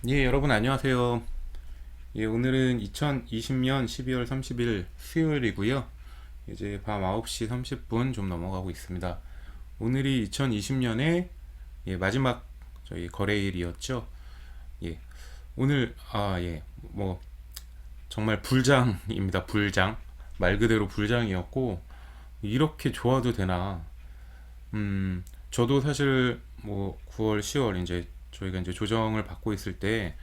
예, 여러분 안녕하세요. 예, 오늘은 2020년 12월 30일 수요일이고요. 이제 밤 9시 30분 좀 넘어가고 있습니다. 오늘이 2020년의 마지막 저희 거래일이었죠. 예, 오늘 뭐 정말 불장입니다. 불장. 말 그대로 불장이었고 이렇게 좋아도 되나? 저도 사실 뭐 9월, 10월 이제 저희가 이제 조정을 받고 있을 때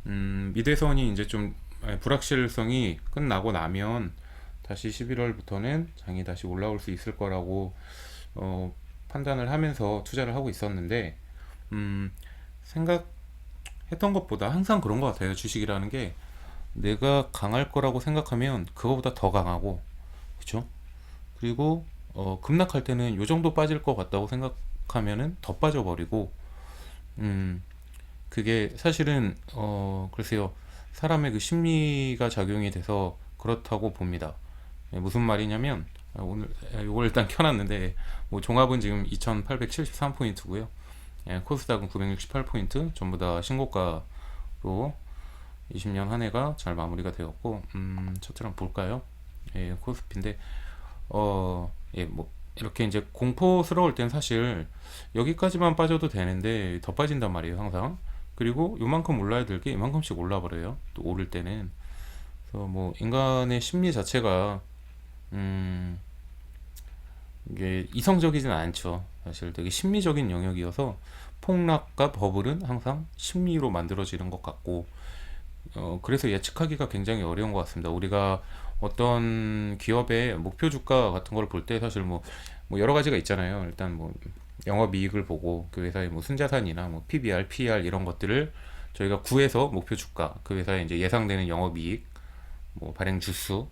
미대선이 이제 좀 불확실성이 끝나고 나면 다시 11월부터는 장이 다시 올라올 수 있을 거라고 판단을 하면서 투자를 하고 있었는데 음, 생각했던 것보다 항상 그런 것 같아요. 주식이라는 게 내가 강할 거라고 생각하면 그거보다 더 강하고 그렇죠? 그리고 급락할 때는 요 정도 빠질 것 같다고 생각하면은 더 빠져버리고 음, 그게 사실은 글쎄요, 사람의 그 심리가 작용이 돼서 그렇다고 봅니다. 무슨 말이냐면 오늘 이걸 일단 켜놨는데 뭐 종합은 지금 2,873포인트고요. 코스닥은 968포인트, 전부 다 신고가로 20년 한 해가 잘 마무리가 되었고, 차트를 한번 볼까요? 코스피인데 뭐 이렇게 이제 공포스러울 땐 사실 여기까지만 빠져도 되는데 더 빠진단 말이에요, 항상. 그리고 요만큼 올라야 될 게 이만큼씩 올라버려요. 또 오를 때는. 그래서 뭐 인간의 심리 자체가 음, 이게 이성적이진 않죠. 사실 되게 심리적인 영역이어서 폭락과 버블은 항상 심리로 만들어지는 것 같고 그래서 예측하기가 굉장히 어려운 것 같습니다. 우리가 어떤 기업의 목표 주가 같은 걸 볼 때 사실 뭐 여러 가지가 있잖아요. 일단 뭐 영업이익을 보고 그 회사의 뭐 순자산이나 뭐 PBR, PR 이런 것들을 저희가 구해서 목표 주가, 그 회사의 이제 예상되는 영업이익, 뭐 발행 주수,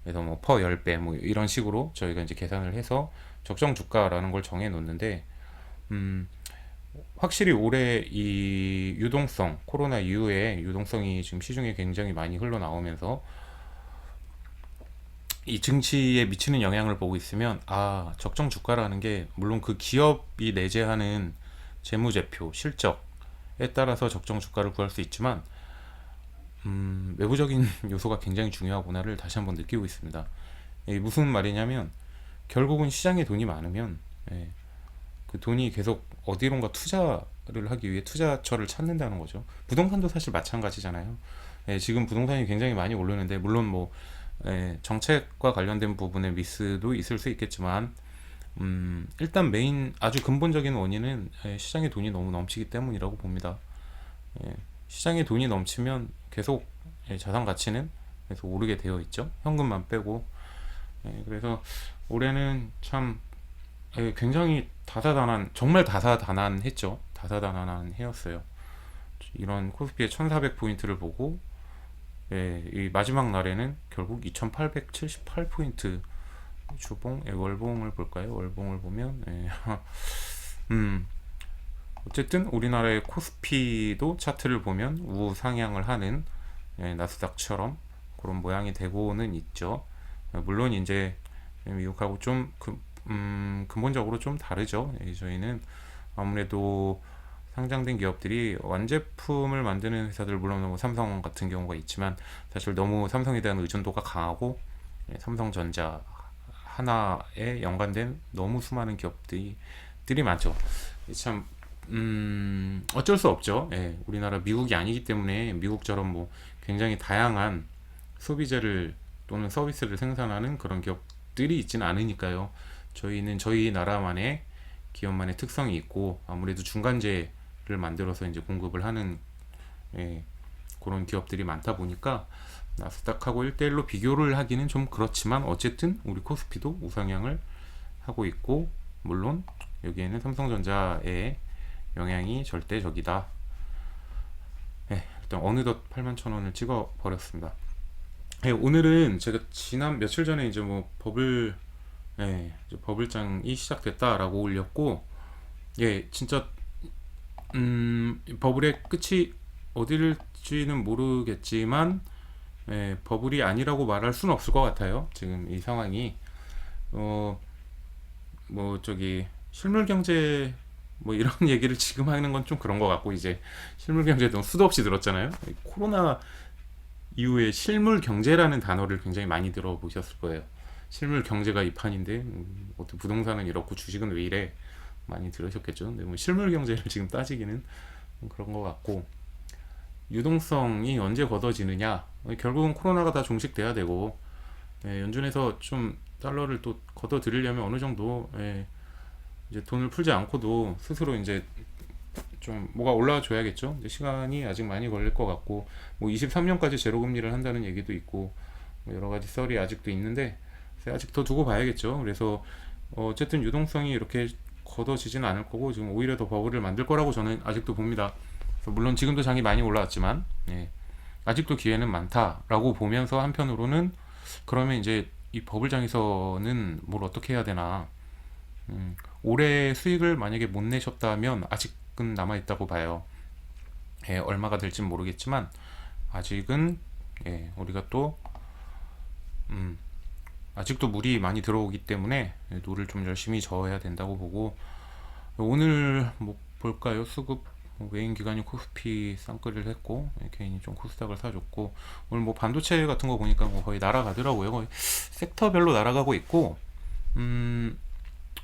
그래서 뭐 퍼 10배 뭐 이런 식으로 저희가 이제 계산을 해서 적정 주가라는 걸 정해 놓는데 음, 확실히 올해 이 유동성, 코로나 이후에 유동성이 지금 시중에 굉장히 많이 흘러나오면서 이 증시에 미치는 영향을 보고 있으면 적정 주가라는 게 물론 그 기업이 내재하는 재무제표, 실적에 따라서 적정 주가를 구할 수 있지만 외부적인 요소가 굉장히 중요하구나를 다시 한번 느끼고 있습니다. 이게 무슨 말이냐면 결국은 시장에 돈이 많으면 그 돈이 계속 어디론가 투자를 하기 위해 투자처를 찾는다는 거죠. 부동산도 사실 마찬가지잖아요. 지금 부동산이 굉장히 많이 오르는데 물론 뭐 정책과 관련된 부분의 미스도 있을 수 있겠지만 일단 메인 아주 근본적인 원인은 시장에 돈이 너무 넘치기 때문이라고 봅니다. 예, 시장에 돈이 넘치면 계속 자산 가치는 계속 오르게 되어 있죠. 현금만 빼고. 그래서 올해는 참 굉장히 다사다난, 정말 다사다난했죠. 다사다난한 해였어요. 이런 코스피의 1400포인트를 보고 이 마지막 날에는 결국 2878포인트 주봉, 월봉을 볼까요? 월봉을 보면 어쨌든 우리나라의 코스피도 차트를 보면 우상향을 하는 나스닥처럼 그런 모양이 되고는 있죠. 물론 이제 미국하고 좀 근본적으로 좀 다르죠. 저희는 아무래도 상장된 기업들이 완제품을 만드는 회사들 물론 뭐 삼성 같은 경우가 있지만 사실 너무 삼성에 대한 의존도가 강하고 삼성전자 하나에 연관된 너무 수많은 기업들이 많죠. 참 어쩔 수 없죠. 우리나라 미국이 아니기 때문에 미국처럼 뭐 굉장히 다양한 소비재를 또는 서비스를 생산하는 그런 기업들이 있지는 않으니까요. 저희는 저희 나라만의 기업만의 특성이 있고 아무래도 중간재를 만들어서 이제 공급을 하는 예, 그런 기업들이 많다 보니까 나스닥하고 1대1로 비교를 하기는 좀 그렇지만 어쨌든 우리 코스피도 우상향을 하고 있고 물론 여기에는 삼성전자의 영향이 절대적이다. 일단 어느덧 81,000원을 찍어 버렸습니다. 오늘은 제가 지난 며칠 전에 이제 뭐 이제 버블장이 시작됐다라고 올렸고 진짜 버블의 끝이 어딜지는 모르겠지만 버블이 아니라고 말할 수는 없을 것 같아요. 지금 이 상황이 뭐 저기 실물 경제 뭐 이런 얘기를 지금 하는 건 좀 그런 것 같고, 이제 실물 경제도 수도 없이 들었잖아요. 코로나 이후에 실물 경제라는 단어를 굉장히 많이 들어보셨을 거예요. 실물 경제가 이 판인데 어떻게 부동산은 이렇고 주식은 왜 이래, 많이 들으셨겠죠. 근데 뭐 실물 경제를 지금 따지기는 그런 것 같고, 유동성이 언제 걷어지느냐, 결국은 코로나가 다 종식돼야 되고, 연준에서 좀 달러를 또 걷어들이려면 어느 정도, 이제 돈을 풀지 않고도 스스로 이제 좀 뭐가 올라와 줘야겠죠. 근데 시간이 아직 많이 걸릴 것 같고, 뭐 23년까지 제로 금리를 한다는 얘기도 있고, 뭐 여러 가지 썰이 아직도 있는데 아직 더 두고 봐야겠죠. 그래서 어쨌든 유동성이 이렇게 걷어지진 않을 거고, 지금 오히려 더 버블을 만들 거라고 저는 아직도 봅니다. 그래서 물론 지금도 장이 많이 올라왔지만, 아직도 기회는 많다라고 보면서, 한편으로는 그러면 이제 이 버블장에서는 뭘 어떻게 해야 되나, 올해 수익을 만약에 못 내셨다면 아직은 남아 있다고 봐요. 얼마가 될진 모르겠지만 아직은, 우리가 또 아직도 물이 많이 들어오기 때문에 노를 좀 열심히 저어야 된다고 보고, 오늘 뭐 볼까요? 수급 외인 기관이 코스피 쌍끌이를 했고, 개인이 좀 코스닥을 사줬고, 오늘 뭐 반도체 같은 거 보니까 뭐 거의 날아가더라고요. 거의 섹터별로 날아가고 있고,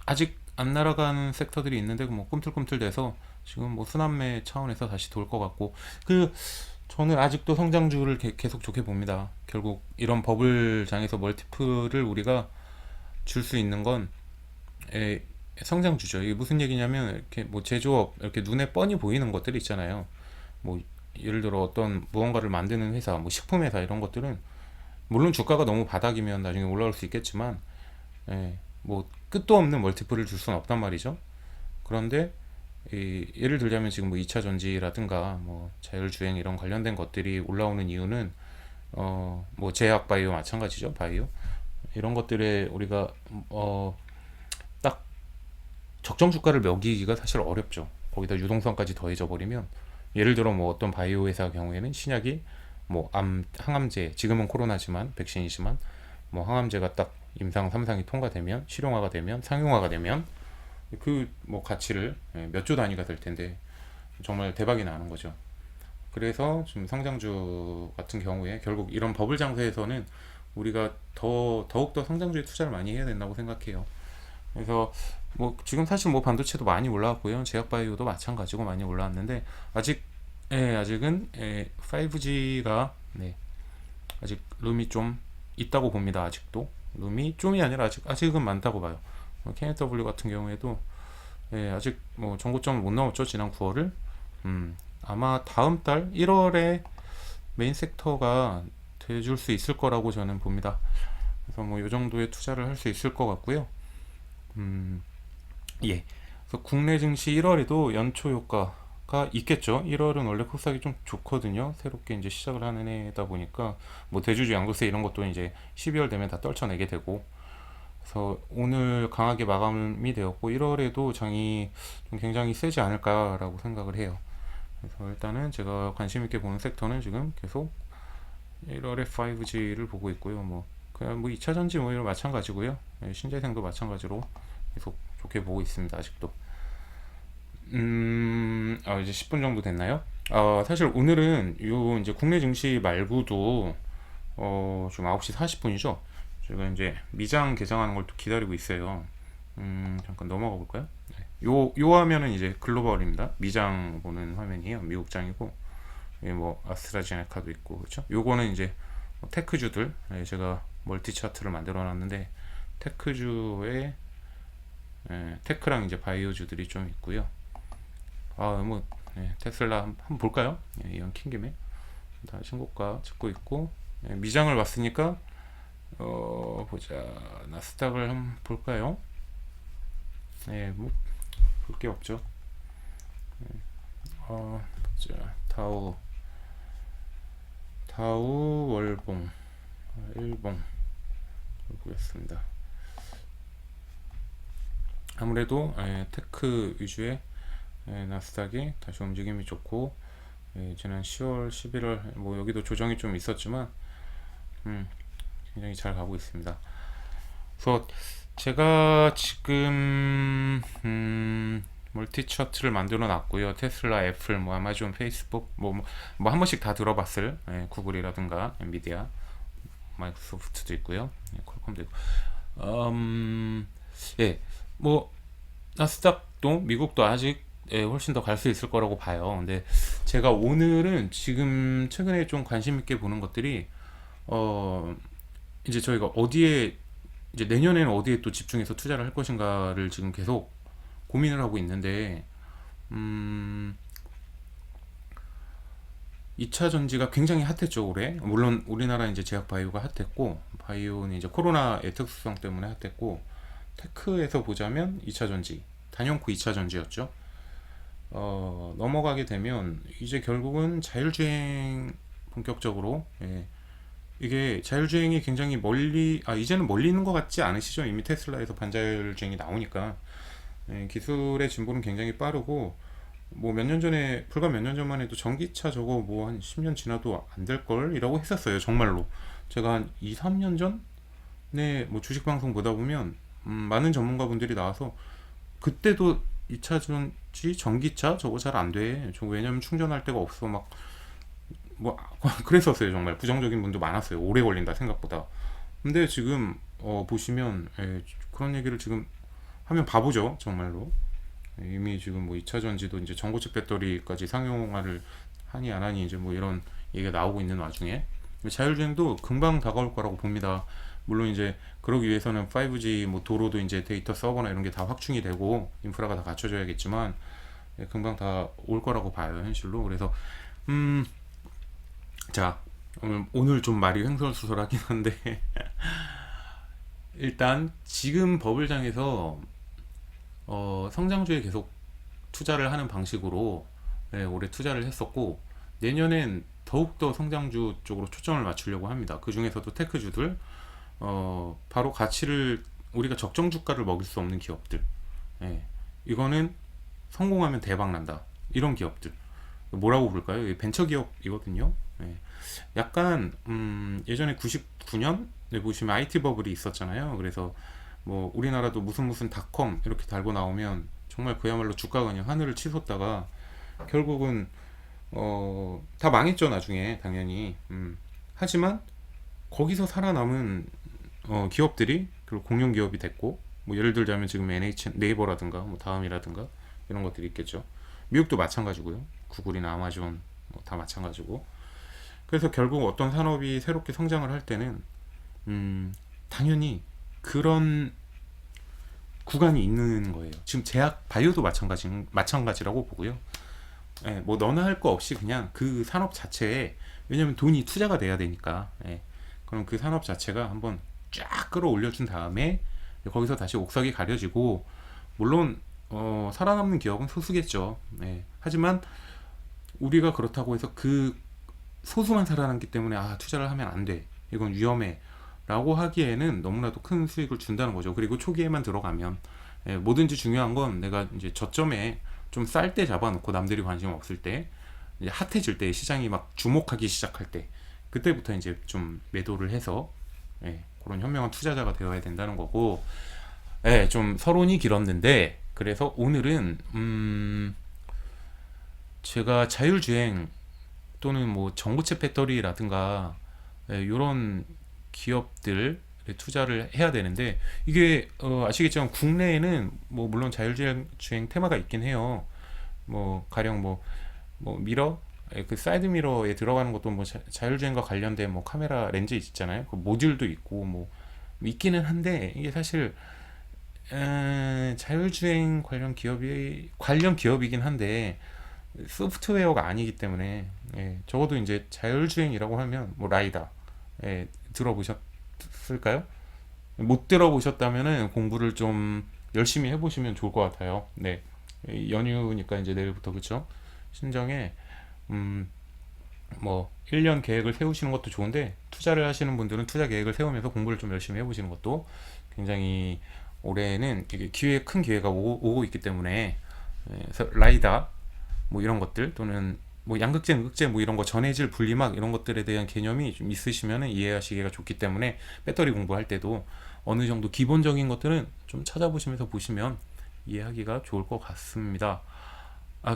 아직 안 날아가는 섹터들이 있는데 뭐 꿈틀꿈틀대서 지금 뭐 순환매 차원에서 다시 돌 것 같고, 그 저는 아직도 성장주를 계속 좋게 봅니다. 결국 이런 버블장에서 멀티플을 우리가 줄 수 있는 건, 성장주죠. 이게 무슨 얘기냐면, 이렇게 뭐 제조업, 이렇게 눈에 뻔히 보이는 것들이 있잖아요. 뭐 예를 들어 어떤 무언가를 만드는 회사, 뭐 식품회사, 이런 것들은 물론 주가가 너무 바닥이면 나중에 올라올 수 있겠지만, 뭐 끝도 없는 멀티플을 줄 수는 없단 말이죠. 그런데 예를 들자면 지금 뭐 2차 전지라든가 뭐 자율주행 이런 관련된 것들이 올라오는 이유는, 뭐 제약 바이오 마찬가지죠. 바이오 이런 것들에 우리가 딱 적정 주가를 매기기가 사실 어렵죠. 거기다 유동성까지 더해져 버리면, 예를 들어 뭐 어떤 바이오 회사 경우에는 신약이 뭐 항암제, 지금은 코로나지만 백신이지만 뭐 항암제가 딱 임상 3상이 통과되면, 실용화가 되면, 상용화가 되면 그 뭐 가치를 몇 조 단위가 될 텐데 정말 대박이 나는 거죠. 그래서 지금 성장주 같은 경우에 결국 이런 버블 장세에서는 우리가 더욱더 성장주에 투자를 많이 해야 된다고 생각해요. 그래서 뭐 지금 사실 뭐 반도체도 많이 올라왔고요. 제약바이오도 마찬가지고 많이 올라왔는데, 아직은 5G가, 아직 룸이 좀 있다고 봅니다. 아직도 룸이 좀이 아니라 아직은 많다고 봐요. KNW 같은 경우에도, 아직 뭐 전고점을 못 넘었죠. 지난 9월을. 아마 다음 달 1월에 메인 섹터가 돼줄 수 있을 거라고 저는 봅니다. 그래서 뭐 이 정도의 투자를 할 수 있을 것 같고요. 예. 그래서 국내 증시 1월에도 연초 효과가 있겠죠. 1월은 원래 코스닥이 좀 좋거든요. 새롭게 이제 시작을 하는 해다 보니까 뭐 대주주 양도세 이런 것도 이제 12월 되면 다 떨쳐내게 되고, 그래서 오늘 강하게 마감이 되었고 1월에도 장이 좀 굉장히 세지 않을까라고 생각을 해요. 그래서 일단은 제가 관심 있게 보는 섹터는 지금 계속 1월에 5G를 보고 있고요. 뭐 그냥 뭐 2차 전지 뭐 이런 마찬가지고요. 신재생도 마찬가지로 계속 좋게 보고 있습니다. 아직도. 이제 10분 정도 됐나요? 사실 오늘은 요 이제 국내 증시 말고도 지금 9시 40분이죠. 제가 이제 미장 개장하는 걸 또 기다리고 있어요. 잠깐 넘어가 볼까요? 요 화면은 이제 글로벌입니다. 미장 보는 화면이에요. 미국장이고, 뭐 아스트라제네카도 있고, 그렇죠? 요거는 이제 뭐 테크주들, 제가 멀티 차트를 만들어 놨는데 테크주에, 테크랑 이제 바이오주들이 좀 있고요. 뭐 테슬라 한번 볼까요? 이왕 킨 김에 다 신고가 찍고 있고, 미장을 왔으니까 보자. 나스닥을 한번 볼까요? 뭐 볼 게 없죠. 보자. 다우 월봉, 일봉 보겠습니다. 아무래도 테크 위주의 나스닥이 다시 움직임이 좋고, 지난 10월, 11월 뭐 여기도 조정이 좀 있었지만 굉장히 잘 가고 있습니다. 그래서 제가 지금 멀티 차트를 만들어 놨고요. 테슬라, 애플, 뭐 아마존, 페이스북 뭐 한 번씩 다 들어봤을 구글이라든가 엔비디아, 마이크로소프트도 있고요. 퀄컴도 있고. 예, 뭐 나스닥도 미국도 아직 훨씬 더 갈 수 있을 거라고 봐요. 근데 제가 오늘은 지금 최근에 좀 관심 있게 보는 것들이 어 이제 저희가 어디에 이제 내년에는 어디에 또 집중해서 투자를 할 것인가를 지금 계속 고민을 하고 있는데, 음, 2차 전지가 굉장히 핫했죠, 올해. 물론 우리나라 이제 제약 바이오가 핫했고, 바이오는 이제 코로나의 특수성 때문에 핫했고, 테크에서 보자면 2차 전지, 단연코 2차 전지였죠. 넘어가게 되면 이제 결국은 자율주행 본격적으로, 이게 자율주행이 굉장히 이제는 멀리 있는 것 같지 않으시죠? 이미 테슬라에서 반자율주행이 나오니까. 기술의 진보는 굉장히 빠르고, 뭐 몇 년 전에, 불과 몇 년 전만 해도 전기차 저거 뭐 한 10년 지나도 안 될 걸 이라고 했었어요, 정말로. 제가 한 2, 3년 전에 뭐 주식 방송 보다 보면 많은 전문가분들이 나와서 그때도 2차 전지 전기차 저거 잘 안 돼. 저 왜냐면 충전할 데가 없어. 막 뭐 그랬었어요. 정말 부정적인 분도 많았어요. 오래 걸린다 생각보다. 근데 지금 보시면 그런 얘기를 지금 하면 바보죠, 정말로. 이미 지금 뭐 2차 전지도 이제 전고체 배터리까지 상용화를 하니 안 하니 이제 뭐 이런 얘기가 나오고 있는 와중에 자율주행도 금방 다가올 거라고 봅니다. 물론 이제 그러기 위해서는 5G 뭐 도로도 이제 데이터 서버나 이런 게 다 확충이 되고 인프라가 다 갖춰져야겠지만 금방 다 올 거라고 봐요, 현실로. 그래서 자, 오늘 좀 말이 횡설수설하긴 한데 일단 지금 버블장에서 성장주에 계속 투자를 하는 방식으로 올해 투자를 했었고, 내년엔 더욱더 성장주 쪽으로 초점을 맞추려고 합니다. 그 중에서도 테크주들, 바로 가치를 우리가 적정 주가를 먹일 수 없는 기업들, 이거는 성공하면 대박 난다, 이런 기업들 뭐라고 부를까요? 벤처 기업이거든요. 약간 예전에 99년에 보시면 IT 버블이 있었잖아요. 그래서 뭐 우리나라도 무슨 닷컴 이렇게 달고 나오면 정말 그야말로 주가가 그냥 하늘을 치솟다가 결국은 다 망했죠, 나중에 당연히. 하지만 거기서 살아남은 기업들이 결국 공룡 기업이 됐고, 뭐 예를 들자면 지금 NH 네이버라든가 뭐 다음이라든가 이런 것들이 있겠죠. 미국도 마찬가지고요. 구글이나 아마존 뭐다 마찬가지고. 그래서 결국 어떤 산업이 새롭게 성장을 할 때는 당연히 그런 구간이 있는 거예요. 지금 제약 바이오도 마찬가지라고 보고요. 뭐 너나 할 거 없이 그냥 그 산업 자체에, 왜냐면 돈이 투자가 돼야 되니까, 그럼 그 산업 자체가 한번 쫙 끌어올려준 다음에 거기서 다시 옥석이 가려지고, 물론 살아남는 기업은 소수겠죠. 하지만 우리가 그렇다고 해서 그 소수만 살아남기 때문에 투자를 하면 안 돼, 이건 위험해 라고 하기에는 너무나도 큰 수익을 준다는 거죠. 그리고 초기에만 들어가면, 뭐든지 중요한 건 내가 이제 저점에 좀 쌀 때 잡아놓고 남들이 관심 없을 때, 이제 핫해질 때, 시장이 막 주목하기 시작할 때, 그때부터 이제 좀 매도를 해서 그런 현명한 투자자가 되어야 된다는 거고. 좀 서론이 길었는데, 그래서 오늘은 제가 자율주행 또는 뭐 전고체 배터리라든가 이런 기업들에 투자를 해야 되는데, 이게 아시겠지만 국내에는 뭐 물론 자율주행 테마가 있긴 해요. 뭐 가령 뭐 미러, 그 사이드 미러에 들어가는 것도 뭐 자율주행과 관련된 뭐 카메라 렌즈 있잖아요. 그 모듈도 있고 뭐 있기는 한데, 이게 사실 자율주행 관련 기업이긴 한데 소프트웨어가 아니기 때문에, 적어도 이제 자율주행이라고 하면 뭐 라이다, 들어보셨을까요? 못 들어보셨다면은 공부를 좀 열심히 해보시면 좋을 것 같아요. 네, 연휴니까 이제 내일부터, 그쵸? 신정에 뭐 1년 계획을 세우시는 것도 좋은데, 투자를 하시는 분들은 투자 계획을 세우면서 공부를 좀 열심히 해보시는 것도 굉장히, 올해는 이게 큰 기회가 오고 있기 때문에, 그래서 라이다 뭐 이런 것들, 또는 뭐 양극재, 음극재 뭐 이런 거, 전해질, 분리막 이런 것들에 대한 개념이 좀 있으시면 이해하시기가 좋기 때문에, 배터리 공부할 때도 어느 정도 기본적인 것들은 좀 찾아보시면서 보시면 이해하기가 좋을 것 같습니다.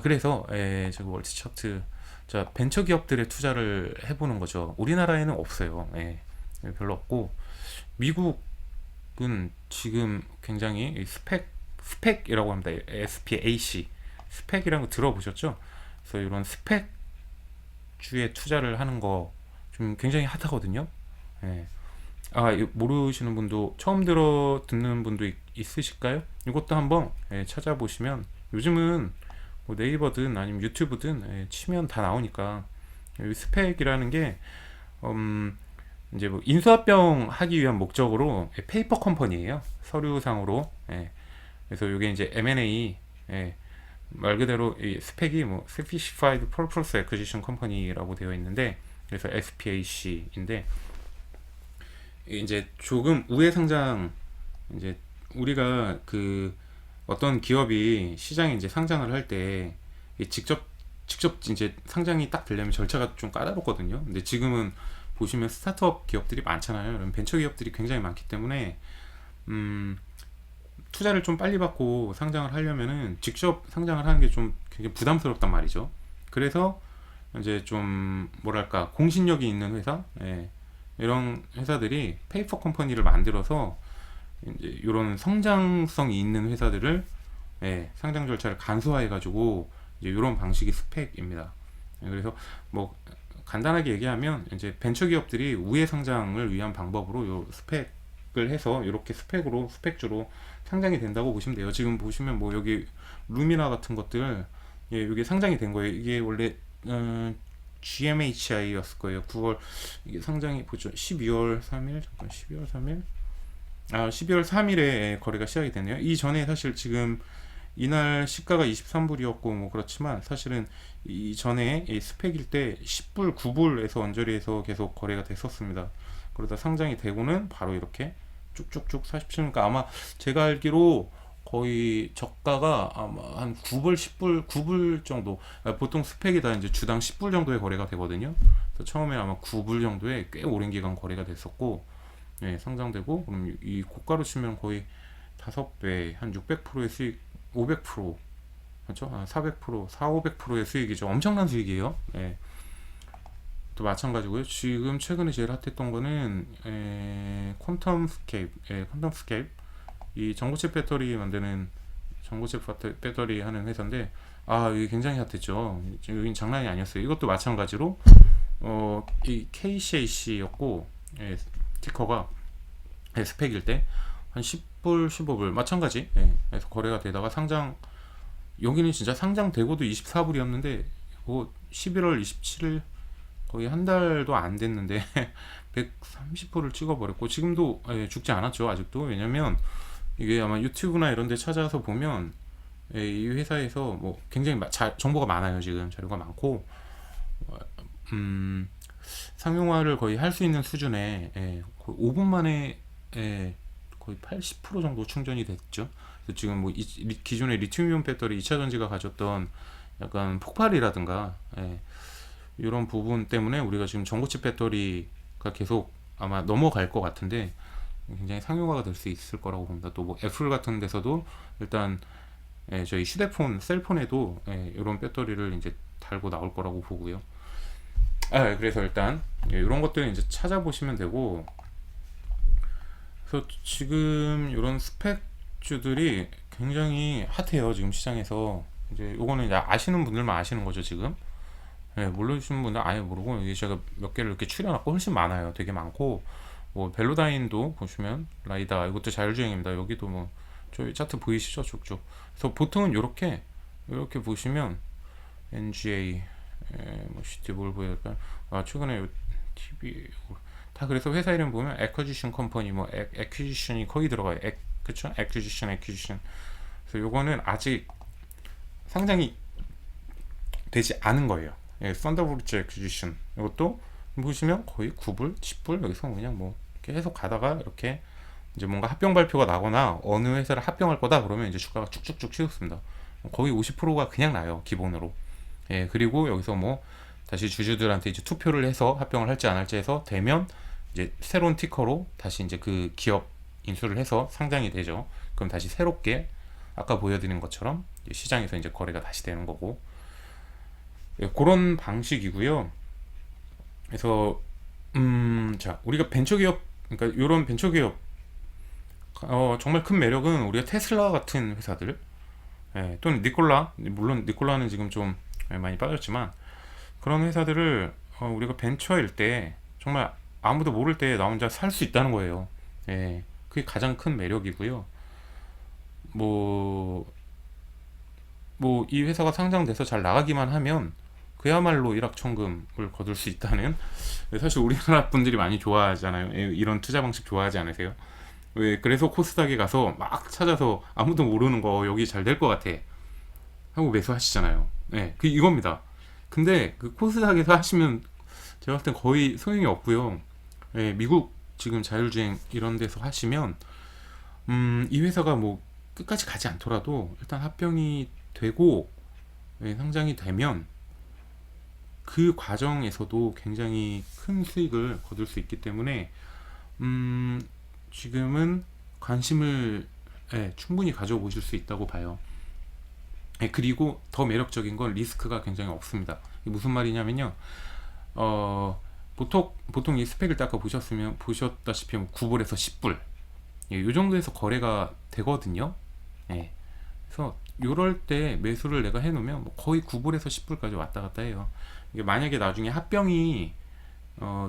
그래서 제가 월드 차트, 자, 벤처 기업들의 투자를 해보는 거죠. 우리나라에는 없어요. 별로 없고, 미국은 지금 굉장히 스펙이라고 합니다. SPAC. 스펙이라는 거 들어보셨죠? 그래서 이런 스펙주에 투자를 하는 거 좀 굉장히 핫하거든요. 예. 이거 모르시는 분도, 처음 듣는 분도 있으실까요? 이것도 한번 찾아보시면, 요즘은 뭐 네이버든 아니면 유튜브든 치면 다 나오니까, 이 스펙이라는 게 이제 뭐 인수합병 하기 위한 목적으로 페이퍼 컴퍼니예요. 서류상으로. 그래서 이게 이제 M&A, 말 그대로 이 스펙이 뭐 Specified Purpose Acquisition Company라고 되어 있는데, 그래서 SPAC인데, 이제 조금 우회 상장, 이제 우리가 그 어떤 기업이 시장에 이제 상장을 할 때 직접 이제 상장이 딱 되려면 절차가 좀 까다롭거든요. 근데 지금은 보시면 스타트업 기업들이 많잖아요. 그럼 벤처 기업들이 굉장히 많기 때문에 투자를 좀 빨리 받고 상장을 하려면은 직접 상장을 하는 게 좀 굉장히 부담스럽단 말이죠. 그래서 이제 좀 뭐랄까 공신력이 있는 회사, 이런 회사들이 페이퍼 컴퍼니를 만들어서 이제 이런 성장성이 있는 회사들을, 상장 절차를 간소화해가지고 이제 이런 방식이 스펙입니다. 그래서 뭐 간단하게 얘기하면 이제 벤처 기업들이 우회 상장을 위한 방법으로 요 스펙을 해서 이렇게 스펙주로 상장이 된다고 보시면 돼요. 지금 보시면 뭐 여기 루미나 같은 것들, 이게 상장이 된 거예요. 이게 원래 GMHI였을 거예요. 9월 이게 상장이 보죠. 12월 3일, 잠깐 12월 3일, 12월 3일에 거래가 시작이 되네요. 이 전에 사실 지금 이날 시가가 23불이었고 뭐 그렇지만 사실은 이 전에 이 스펙일 때 10불, 9불에서 언저리에서 계속 거래가 됐었습니다. 그러다 상장이 되고는 바로 이렇게 쭉쭉쭉 47, 그러니까 아마 제가 알기로 거의 저가가 아마 한 9불, 10불, 9불 정도, 보통 스펙이 다 이제 주당 10불 정도의 거래가 되거든요. 그래서 처음에 아마 9불 정도에 꽤 오랜 기간 거래가 됐었고, 상장되고, 그럼 이 고가로 치면 거의 5배, 한 600%의 수익, 500%, 그렇죠? 400%, 4, 500%의 수익이죠. 엄청난 수익이에요. 또 마찬가지고요. 지금 최근에 제일 핫했던 거는 퀀텀스케이프, 이 전고체 배터리 만드는, 전고체 배터리 하는 회사인데, 이게 굉장히 핫했죠. 여긴 장난이 아니었어요. 이것도 마찬가지로 이 KCAC였고, 티커가 스펙일 때 한 10불, 15불 마찬가지. 그래서 거래가 되다가 상장, 여기는 진짜 상장되고도 24불이었는데 뭐 11월 27일, 거의 한 달도 안 됐는데 130%를 찍어버렸고, 지금도 죽지 않았죠. 아직도. 왜냐면 이게 아마 유튜브나 이런 데 찾아서 보면 이 회사에서 뭐 굉장히 정보가 많아요. 지금 자료가 많고, 상용화를 거의 할 수 있는 수준에, 거의 5분 만에 거의 80% 정도 충전이 됐죠. 그래서 지금 뭐 기존의 리튬이온 배터리 2차 전지가 가졌던 약간 폭발이라든가, 이런 부분 때문에 우리가 지금 전고체 배터리가 계속 아마 넘어갈 것 같은데, 굉장히 상용화가 될 수 있을 거라고 봅니다. 또 뭐 애플 같은 데서도 일단 저희 휴대폰, 셀폰에도 이런 배터리를 이제 달고 나올 거라고 보고요. 그래서 일단 이런 것들을 이제 찾아보시면 되고, 그래서 지금 이런 스펙주들이 굉장히 핫해요. 지금 시장에서. 이제 요거는 이제 아시는 분들만 아시는 거죠, 지금. 모르시는 분들 아예 모르고, 이게 제가 몇 개를 이렇게 추려놨고 훨씬 많아요. 되게 많고, 뭐 벨로다인도 보시면 라이다, 이것도 자율주행입니다. 여기도 뭐 저희 차트 보이시죠, 쭉쭉. 그래서 보통은 이렇게 보시면 NGA, 뭐 시티볼보, 약간 최근에 요 TV 다, 그래서 회사 이름 보면 Acquisition Company, 뭐 Acquisition이 거의 들어가요. 그쵸? Acquisition. 그래서 요거는 아직 상장이 되지 않은 거예요. 썬더볼트 Acquisition, 이것도 보시면 거의 9불, 10불, 여기서 그냥 뭐 계속 가다가 이렇게 이제 뭔가 합병 발표가 나거나 어느 회사를 합병할 거다 그러면 이제 주가가 쭉쭉쭉 치솟습니다. 거의 50%가 그냥 나요, 기본으로. 그리고 여기서 뭐 다시 주주들한테 이제 투표를 해서 합병을 할지 안 할지 해서 되면 이제 새로운 티커로 다시 이제 그 기업 인수를 해서 상장이 되죠. 그럼 다시 새롭게 아까 보여드린 것처럼 시장에서 이제 거래가 다시 되는 거고, 예, 그런 방식이고요. 그래서 자, 우리가 벤처기업, 그러니까 이런 벤처기업 정말 큰 매력은 우리가 테슬라 같은 회사들, 예, 또는 니콜라, 물론 니콜라는 지금 좀 많이 빠졌지만 그런 회사들을 우리가 벤처일 때 정말 아무도 모를 때 나 혼자 살 수 있다는 거예요. 예, 그게 가장 큰 매력이고요. 뭐, 뭐 이 회사가 상장돼서 잘 나가기만 하면 그야말로 일확천금을 거둘 수 있다는, 사실 우리나라 분들이 많이 좋아하잖아요. 예, 이런 투자 방식 좋아하지 않으세요? 왜 그래서 코스닥에 가서 막 찾아서 아무도 모르는 거 여기 잘 될 것 같아 하고 매수하시잖아요. 네, 그 이겁니다. 근데 그 코스닥에서 하시면 제가 봤을 땐 거의 소용이 없고요. 예, 미국 지금 자율주행 이런 데서 하시면 이 회사가 뭐 끝까지 가지 않더라도 일단 합병이 되고, 예, 상장이 되면 그 과정에서도 굉장히 큰 수익을 거둘 수 있기 때문에 음, 지금은 관심을, 예, 충분히 가져보실 수 있다고 봐요. 예, 그리고 더 매력적인 건 리스크가 굉장히 없습니다. 이게 무슨 말이냐면요. 보통 이 스펙을 딱 아까 보셨다시피 9불에서 10불, 예, 요 정도에서 거래가 되거든요. 예, 그래서 요럴 때 매수를 내가 해놓으면 뭐 거의 9불에서 10불까지 왔다 갔다 해요. 이게 만약에 나중에 합병이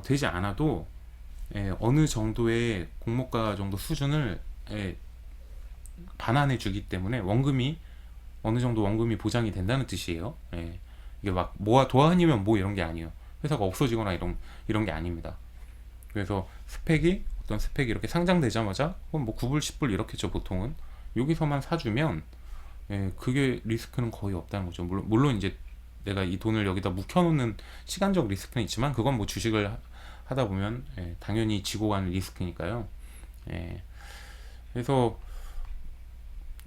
되지 않아도, 예, 어느 정도의 공모가 정도 수준을, 예, 반환해 주기 때문에 원금이 어느 정도 원금이 보장이 된다는 뜻이에요. 예, 이게 막 모아 도안이면 뭐 이런 게 아니에요. 회사가 없어지거나 이런 게 아닙니다. 그래서 어떤 스펙이 이렇게 상장되자마자 뭐 9불 10불 이렇게죠 보통은. 여기서만 사주면, 예, 그게 리스크는 거의 없다는 거죠. 물론 이제 내가 이 돈을 여기다 묵혀놓는 시간적 리스크는 있지만 그건 뭐 주식을 하다 보면, 예, 당연히 지고 가는 리스크니까요. 예, 그래서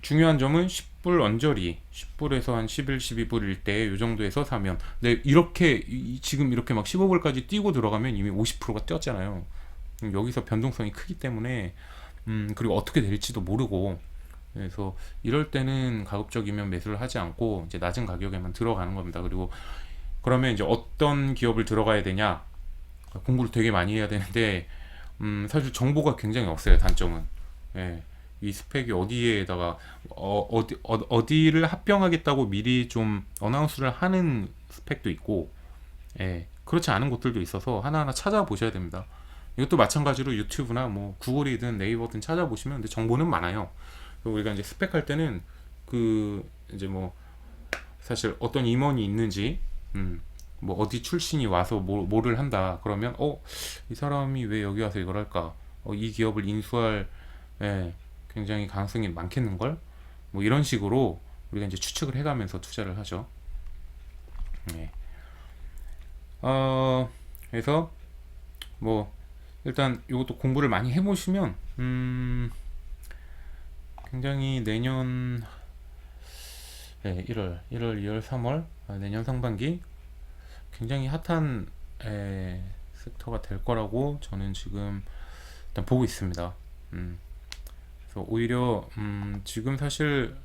중요한 점은 10불 언저리, 10불에서 한 11, 12불일 때 이 정도에서 사면, 네, 이렇게 지금 이렇게 막 15불까지 뛰고 들어가면 이미 50%가 뛰었잖아요. 여기서 변동성이 크기 때문에, 그리고 어떻게 될지도 모르고, 그래서 이럴 때는 가급적이면 매수를 하지 않고 이제 낮은 가격에만 들어가는 겁니다. 그리고 그러면 이제 어떤 기업을 들어가야 되냐, 공부를 되게 많이 해야 되는데, 사실 정보가 굉장히 없어요. 단점은. 예, 이 스펙이 어디에다가 어디를 합병하겠다고 미리 좀 어나운스를 하는 스펙도 있고, 예, 그렇지 않은 곳들도 있어서 하나하나 찾아보셔야 됩니다. 이것도 마찬가지로 유튜브나 뭐 구글이든 네이버든 찾아보시면 근데 정보는 많아요. 우리가 이제 스펙할 때는 그 이제 뭐 사실 어떤 임원이 있는지, 뭐 어디 출신이 와서 뭐를 한다 그러면 이 사람이 왜 여기 와서 이걸 할까, 이 기업을 인수할, 예, 굉장히 가능성이 많겠는걸, 뭐 이런 식으로 우리가 이제 추측을 해가면서 투자를 하죠. 네. 그래서 뭐 일단 이것도 공부를 많이 해보시면 굉장히 내년, 네, 1월, 2월, 3월, 내년 상반기 굉장히 핫한, 섹터가 될 거라고 저는 지금 일단 보고 있습니다. 그래서 오히려 지금 사실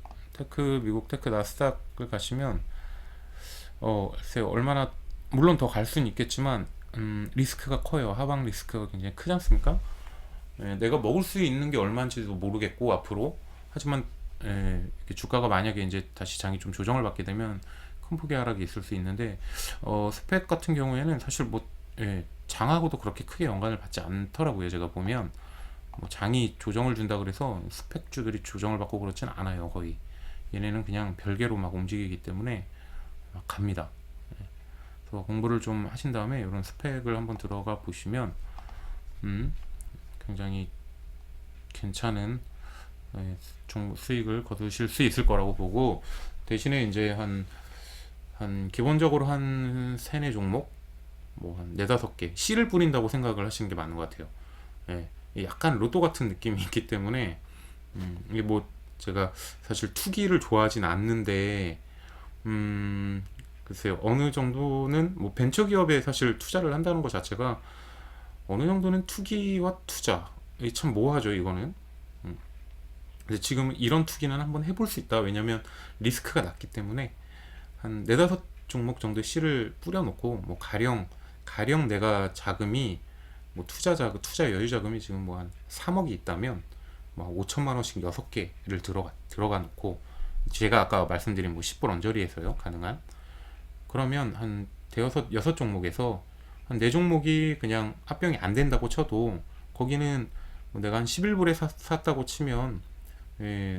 미국 테크 나스닥을 가시면 글쎄요, 얼마나, 물론 더 갈 수는 있겠지만 리스크가 커요. 하방 리스크가 굉장히 크지 않습니까? 예, 내가 먹을 수 있는 게 얼마인지도 모르겠고 앞으로, 하지만, 예, 이렇게 주가가 만약에 이제 다시 장이 좀 조정을 받게 되면 큰 폭의 하락이 있을 수 있는데, 스펙 같은 경우에는 사실 뭐, 예, 장하고도 그렇게 크게 연관을 받지 않더라고요. 제가 보면 뭐 장이 조정을 준다 그래서 스펙주들이 조정을 받고 그렇진 않아요. 거의 얘네는 그냥 별개로 막 움직이기 때문에 막 갑니다. 예, 그래서 공부를 좀 하신 다음에 이런 스펙을 한번 들어가 보시면 굉장히 괜찮은, 예, 수익을 거두실 수 있을 거라고 보고, 대신에 이제 한 기본적으로 한 세네 종목, 뭐 한 네다섯 개 씨를 뿌린다고 생각을 하시는 게 맞는 것 같아요. 예, 약간 로또 같은 느낌이 있기 때문에, 이게 뭐 제가 사실 투기를 좋아하진 않는데, 글쎄요, 어느 정도는 뭐 벤처기업에 사실 투자를 한다는 것 자체가 어느 정도는 투기와 투자, 참 모호하죠 이거는. 그래서 지금 이런 투기는 한번 해볼 수 있다. 왜냐면 리스크가 낮기 때문에 한 네다섯 종목 정도 씨를 뿌려놓고 뭐 가령 내가 자금이 뭐 투자 여유 자금이 지금 뭐 한 3억이 있다면 뭐 5천만 원씩 6개를 들어가 놓고, 제가 아까 말씀드린 뭐 10불 언저리에서요 가능한, 그러면 한 대여섯 여섯 종목에서 한 네 종목이 그냥 합병이 안 된다고 쳐도 거기는 뭐 내가 한 11불에 샀다고 치면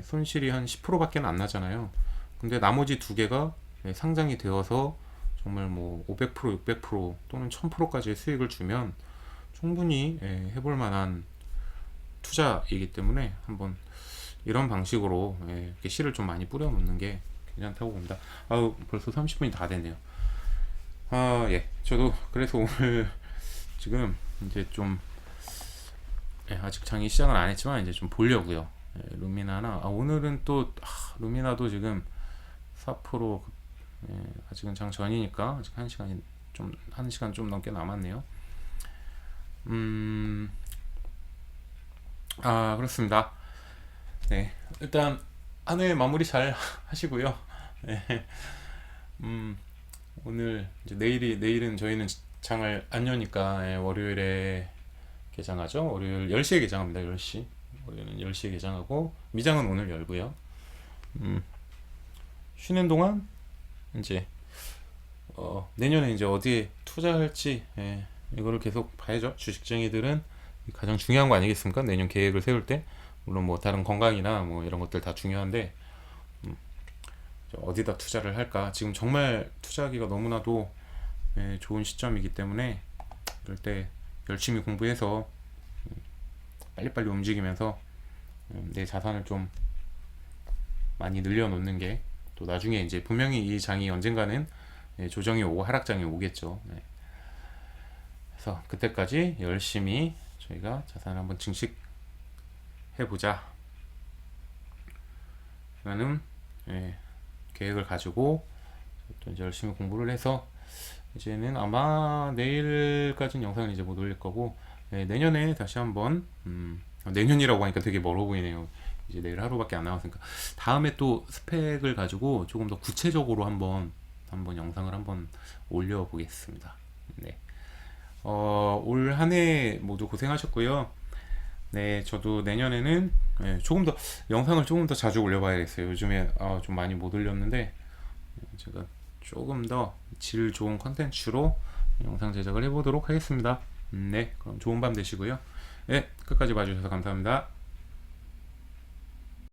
손실이 한 10%밖에 안 나잖아요. 근데 나머지 두 개가 상장이 되어서 정말 뭐 500%, 600% 또는 1000%까지의 수익을 주면 충분히 해볼 만한 투자이기 때문에 한번 이런 방식으로 이렇게 씨를 좀 많이 뿌려 놓는 게 괜찮다고 봅니다. 아우, 벌써 30분이 다 됐네요. 저도 그래서 오늘 지금 이제 좀 아직 장이 시작은 안 했지만 이제 좀 보려고요. 루미나나 오늘은 또 루미나도 지금 4% 아직은 장 전이니까 아직 1시간 좀 넘게 남았네요. 그렇습니다. 네, 일단 한 해 마무리 잘 하시고요. 네, 오늘 이제 내일은 저희는 장을 안 여니까 월요일에 개장하죠. 월요일 10시에 개장합니다. 10시. 월요일은 10시에 개장하고 미장은 오늘 열고요. 쉬는 동안 이제 내년에 이제 어디에 투자할지 이거를 계속 봐야죠. 주식쟁이들은 가장 중요한 거 아니겠습니까? 내년 계획을 세울 때 물론 뭐 다른 건강이나 뭐 이런 것들 다 중요한데 어디다 투자를 할까? 지금 정말 투자하기가 너무나도 좋은 시점이기 때문에 그럴 때 열심히 공부해서 빨리빨리 움직이면서 내 자산을 좀 많이 늘려놓는 게 또 나중에 이제 분명히 이 장이 언젠가는 조정이 오고 하락장이 오겠죠. 그래서 그때까지 열심히 저희가 자산을 한번 증식해보자 라는 계획을 가지고 또 이제 열심히 공부를 해서 이제는 아마 내일까지는 영상을 이제 못 올릴 거고 내년에 다시 한번 내년이라고 하니까 되게 멀어 보이네요. 이제 내일 하루밖에 안 남았으니까 다음에 또 스펙을 가지고 조금 더 구체적으로 한번 영상을 한번 올려보겠습니다. 네. 올 한 해 모두 고생하셨고요. 네, 저도 내년에는 조금 더 영상을 조금 더 자주 올려봐야겠어요. 요즘에 좀 많이 못 올렸는데 제가 조금 더 질 좋은 컨텐츠로 영상 제작을 해보도록 하겠습니다. 네, 그럼 좋은 밤 되시고요. 네, 끝까지 봐주셔서 감사합니다.